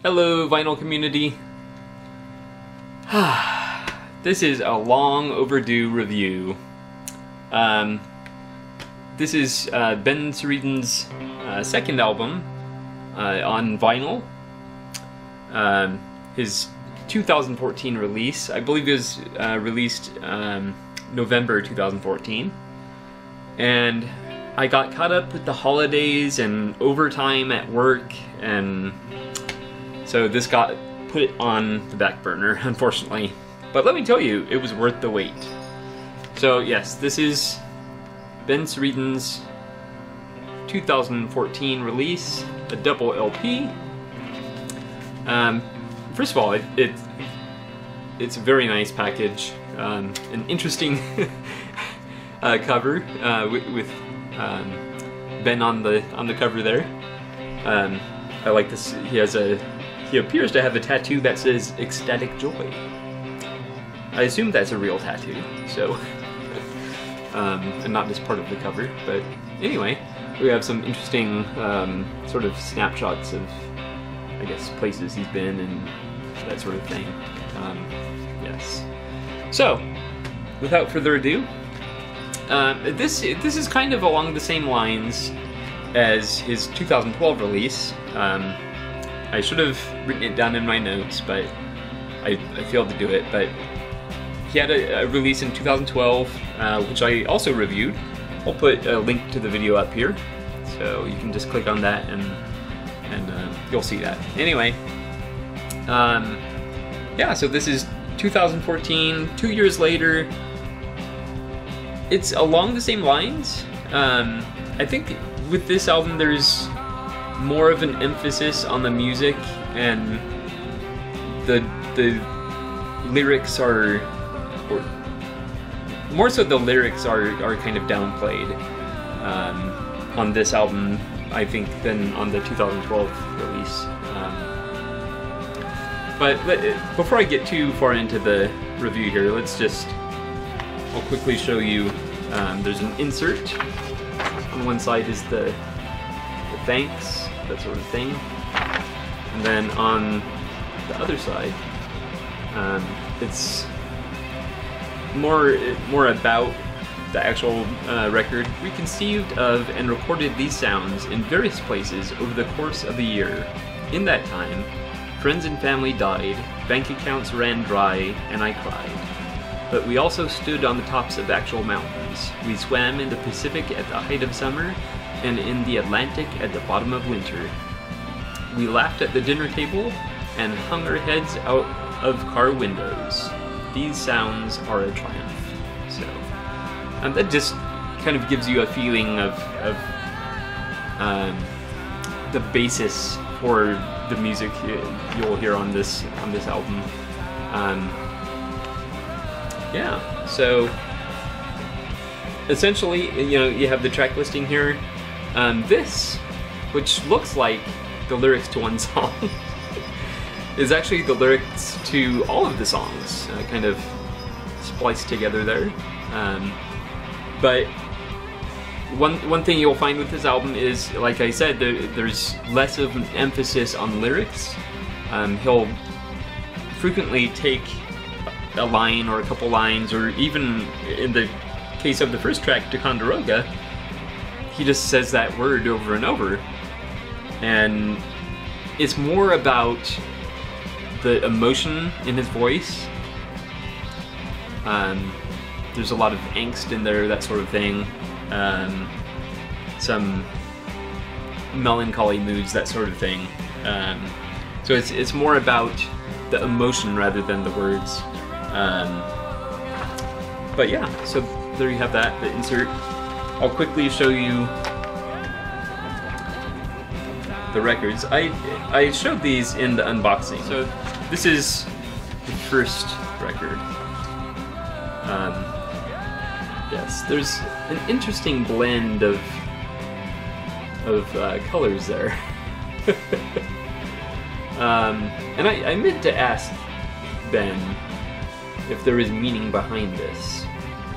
Hello, vinyl community. This is a long overdue review. This is Ben Seretan's second album on vinyl. His 2014 release, I believe, is released November 2014. And I got caught up with the holidays and overtime at work, and so this got put on the back burner, unfortunately. But let me tell you, it was worth the wait. So yes, this is Ben Seretan's 2014 release, a double LP. First of all, it's a very nice package, an interesting cover with Ben on the cover there. I like this. He appears to have a tattoo that says "Ecstatic Joy." I assume that's a real tattoo, so and not just part of the cover. But anyway, we have some interesting sort of snapshots of, I guess, places he's been and that sort of thing. Yes. So, without further ado, this is kind of along the same lines as his 2012 release. I should have written it down in my notes, but I failed to do it. But he had a release in 2012, which I also reviewed. I'll put a link to the video up here, so you can just click on that and you'll see that. Anyway, yeah, so this is 2014, 2 years later. It's along the same lines. I think with this album there's more of an emphasis on the music, and the lyrics are, or more so the lyrics are kind of downplayed on this album, I think, than on the 2012 release. But before I get too far into the review here, I'll quickly show you. There's an insert. On one side is the thanks, that sort of thing, and then on the other side, it's more about the actual record. We conceived of and recorded these sounds in various places over the course of a year. In that time, friends and family died, bank accounts ran dry, and I cried. But we also stood on the tops of actual mountains. We swam in the Pacific at the height of summer, and in the Atlantic at the bottom of winter. We laughed at the dinner table and hung our heads out of car windows. These sounds are a triumph. So, and that just kind of gives you a feeling of the basis for the music you'll hear on this album. Yeah, so essentially, you have the track listing here. This, which looks like the lyrics to one song, is actually the lyrics to all of the songs, kind of spliced together there. But one thing you'll find with this album is, like I said, there's less of an emphasis on lyrics. He'll frequently take a line or a couple lines, or even in the case of the first track, Ticonderoga, he just says that word over and over. And it's more about the emotion in his voice. There's a lot of angst in there, that sort of thing. Some melancholy moods, that sort of thing. So it's more about the emotion rather than the words. But yeah, so there you have that, the insert. I'll quickly show you the records. I showed these in the unboxing. So this is the first record. Yes, there's an interesting blend of colors there. And I meant to ask Ben if there is meaning behind this.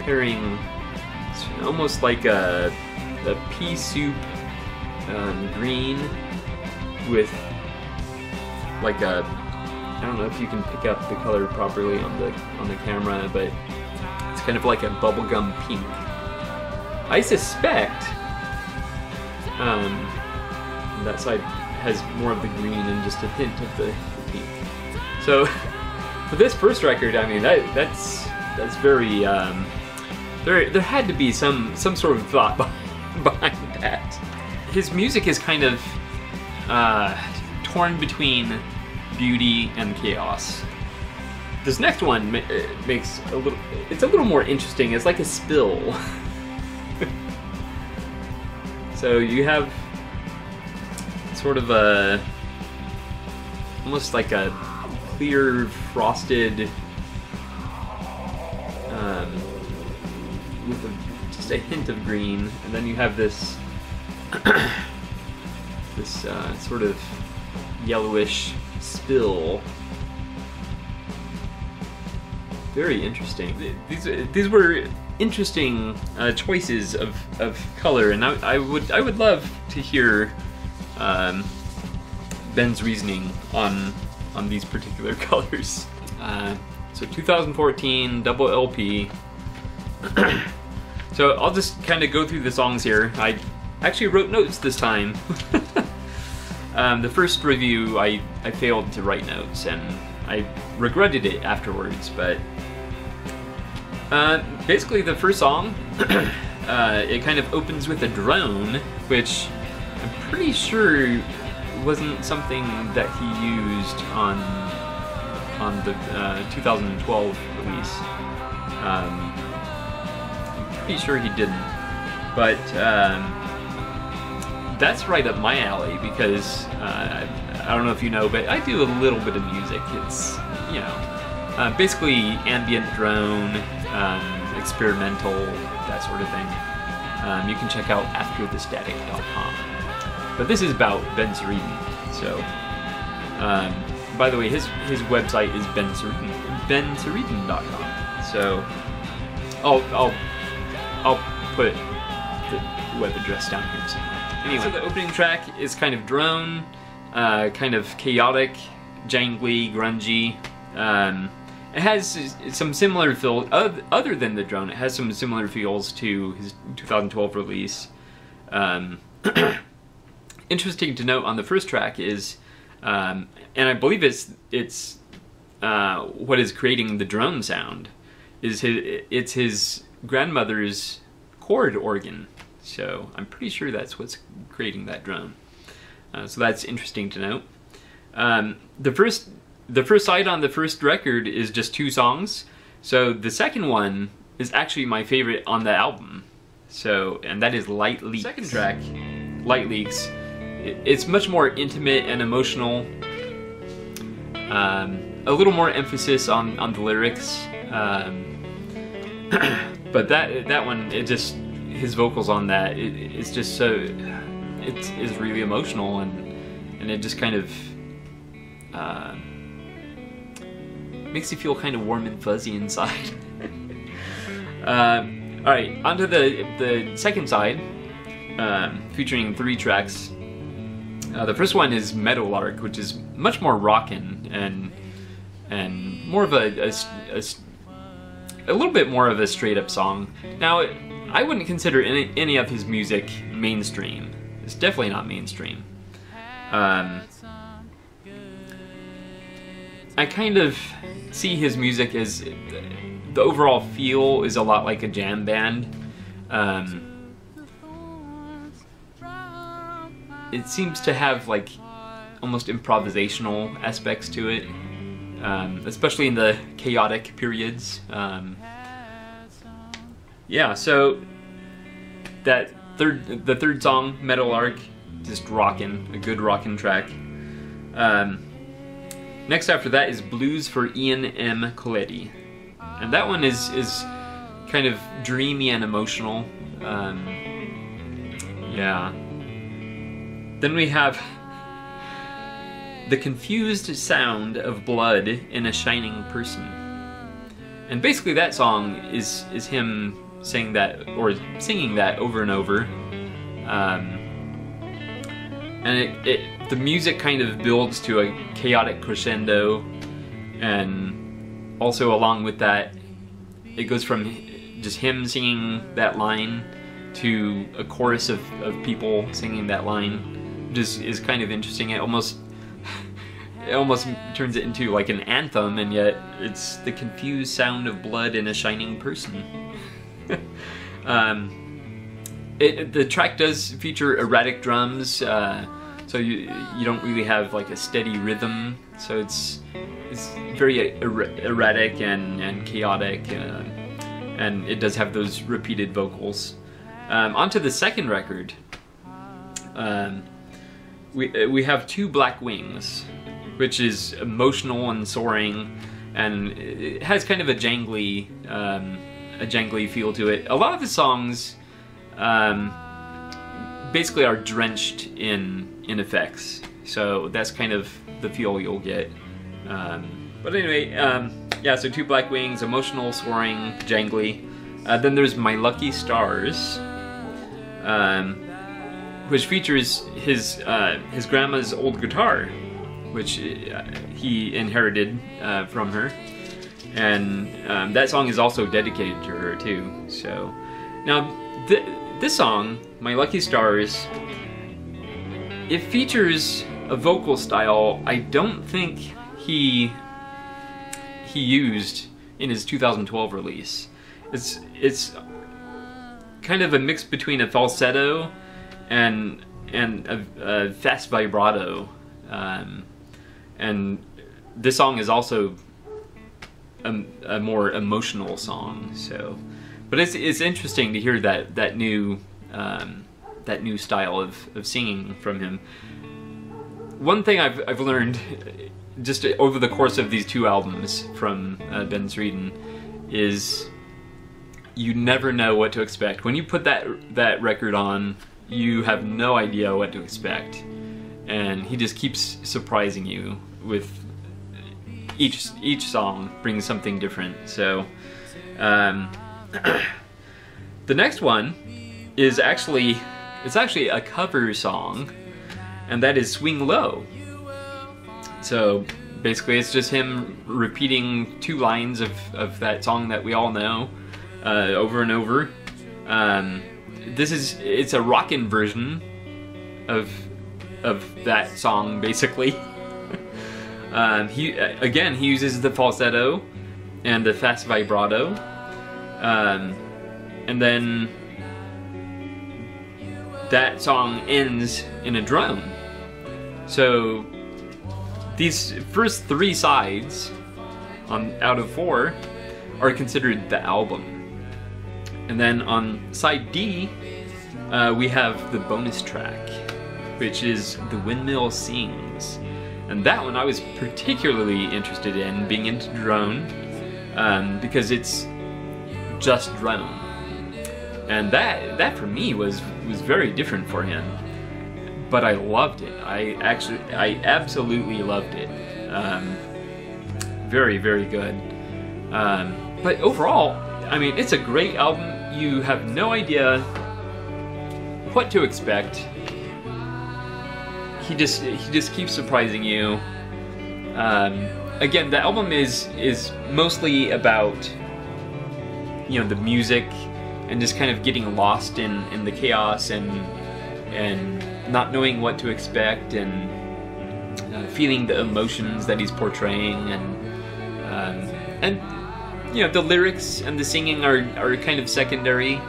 Pairing almost like a pea soup green with like a, I don't know if you can pick up the color properly on the camera, but it's kind of like a bubblegum pink. I suspect that side has more of the green and just a hint of the pink. So for this first record, I mean that's very there had to be some sort of thought behind that. His music is kind of torn between beauty and chaos. This next one makes it's a little more interesting. It's like a spill. So you have sort of almost like a clear frosted with just a hint of green, and then you have this this sort of yellowish spill. Very interesting. These were interesting choices of color, and I would love to hear Ben's reasoning on these particular colors. So 2014 double LP. So I'll just kind of go through the songs here. I actually wrote notes this time. The first review I failed to write notes, and I regretted it afterwards, but basically the first song it kind of opens with a drone, which I'm pretty sure wasn't something that he used on the 2012 release. I'm pretty sure he didn't, but that's right up my alley because I don't know if you know, but I do a little bit of music. It's, you know, basically ambient drone, experimental, that sort of thing. You can check out afterthestatic.com. But this is about Ben Seretan. So, by the way, his website is benseretan.com. So, I'll put the web address down here somewhere. Anyway, so the opening track is kind of drone, kind of chaotic, jangly, grungy. It has some similar feels, other than the drone, it has some similar feels to his 2012 release. Interesting to note on the first track is, and I believe it's what is creating the drone sound, is it's his grandmother's chord organ. So I'm pretty sure that's what's creating that drone. So that's interesting to note. The first side on the first record is just 2 songs. So the second one is actually my favorite on the album. So, and that is Light Leaks. Second track, Light Leaks. It's much more intimate and emotional. A little more emphasis on the lyrics. But that one, it just, his vocals on that, it's just so, it is really emotional, and it just kind of makes you feel kind of warm and fuzzy inside. Alright, onto the second side, featuring 3 tracks. The first one is Meadowlark, which is much more rockin' and more of a little bit more of a straight up song. Now, I wouldn't consider any of his music mainstream. It's definitely not mainstream. I kind of see his music as the overall feel is a lot like a jam band. It seems to have like almost improvisational aspects to it, especially in the chaotic periods. Yeah, so the third song, Meadowlark, just rockin', a good rockin' track. Next after that is Blues for Ian M. Coletti, and that one is kind of dreamy and emotional. Yeah. Then we have The Confused Sound of Blood in a Shining Person. And basically that song is him saying that, or singing that over and over. and the music kind of builds to a chaotic crescendo, and also along with that, it goes from just him singing that line to a chorus of people singing that line, which is kind of interesting. It almost turns it into like an anthem, and yet it's the confused sound of blood in a shining person. The track does feature erratic drums, so you don't really have like a steady rhythm. So it's very erratic and chaotic, and it does have those repeated vocals. Onto the second record, we have Two Black Wings, which is emotional and soaring, and it has kind of a jangly feel to it. A lot of the songs basically are drenched in effects, so that's kind of the feel you'll get. But anyway, yeah, so Two Black Wings, emotional, soaring, jangly. Then there's My Lucky Stars, which features his grandma's old guitar, which he inherited from her, and that song is also dedicated to her too. So now this song, My Lucky Stars, it features a vocal style I don't think he used in his 2012 release. It's kind of a mix between a falsetto and a fast vibrato, and this song is also a more emotional song. So, but it's interesting to hear that new style of singing from him. One thing I've learned just over the course of these two albums from Ben Seretan is you never know what to expect. When you put that record on, you have no idea what to expect, and he just keeps surprising you with each song brings something different. So the next one is actually a cover song, and that is Swing Low. So basically it's just him repeating two lines of that song that we all know over and over. It's a rockin' version of that song, basically. He uses the falsetto and the fast vibrato, and then that song ends in a drone. So these first three sides out of four are considered the album. And then on side D, we have the bonus track, which is The Windmill Sings. And that one I was particularly interested in, being into drone, because it's just drone. And that for me was very different for him. But I loved it. I absolutely loved it. Very, very good. But overall, I mean, it's a great album. You have no idea what to expect. He just keeps surprising you. Again, the album is mostly about, you know, the music and just kind of getting lost in the chaos and not knowing what to expect, and feeling the emotions that he's portraying, and you know, the lyrics and the singing are kind of secondary,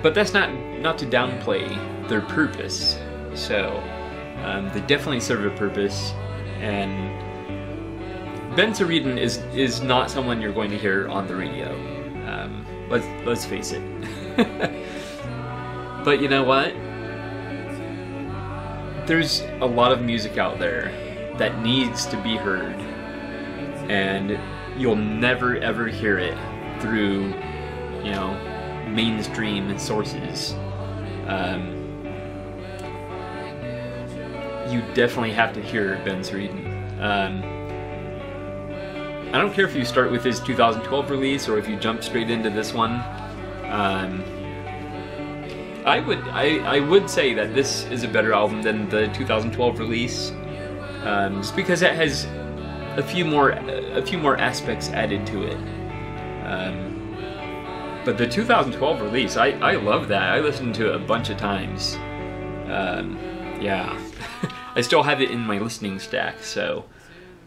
but that's not to downplay their purpose. So they definitely serve a purpose, and Ben Seretan is not someone you're going to hear on the radio. Let's face it. But you know what? There's a lot of music out there that needs to be heard, and you'll never ever hear it through, you know, mainstream sources. You definitely have to hear Ben Seretan. I don't care if you start with his 2012 release or if you jump straight into this one. I would say that this is a better album than the 2012 release, just because it has a few more aspects added to it. But the 2012 release, I love that. I listened to it a bunch of times. Yeah, I still have it in my listening stack. So,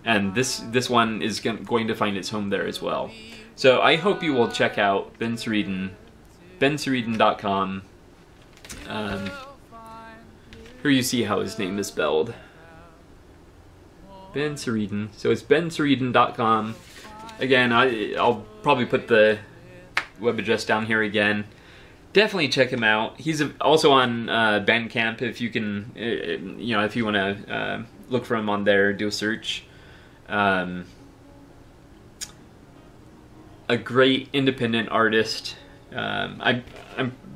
and this one is going to find its home there as well. So I hope you will check out Ben Seretan, benseretan.com. Here you see how his name is spelled. Ben Seretan. So it's benseretan.com. Again, I'll probably put the web address down here again. Definitely check him out. He's also on Bandcamp if you can, if you want to look for him on there, do a search. A great independent artist. I'm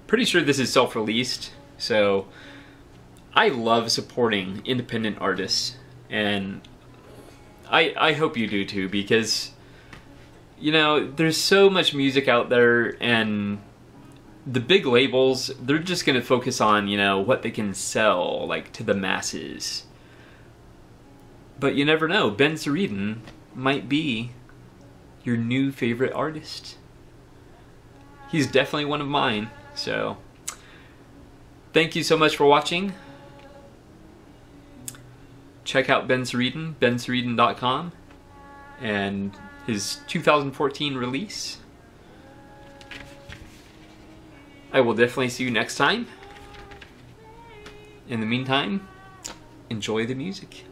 pretty sure this is self-released, so I love supporting independent artists, and I hope you do too, because there's so much music out there, and the big labels, they're just gonna focus on what they can sell, like, to the masses. But you never know, Ben Seretan might be your new favorite artist. He's definitely one of mine. So thank you so much for watching. Check out Ben Seretan, benseretan.com, and his 2014 release. I will definitely see you next time. In the meantime, enjoy the music.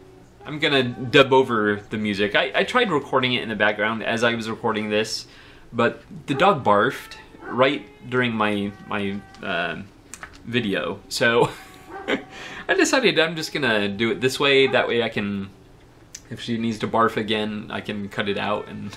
I'm gonna dub over the music. I tried recording it in the background as I was recording this, but the dog barfed right during my video, so I decided I'm just gonna do it this way. That way I can, if she needs to barf again, I can cut it out and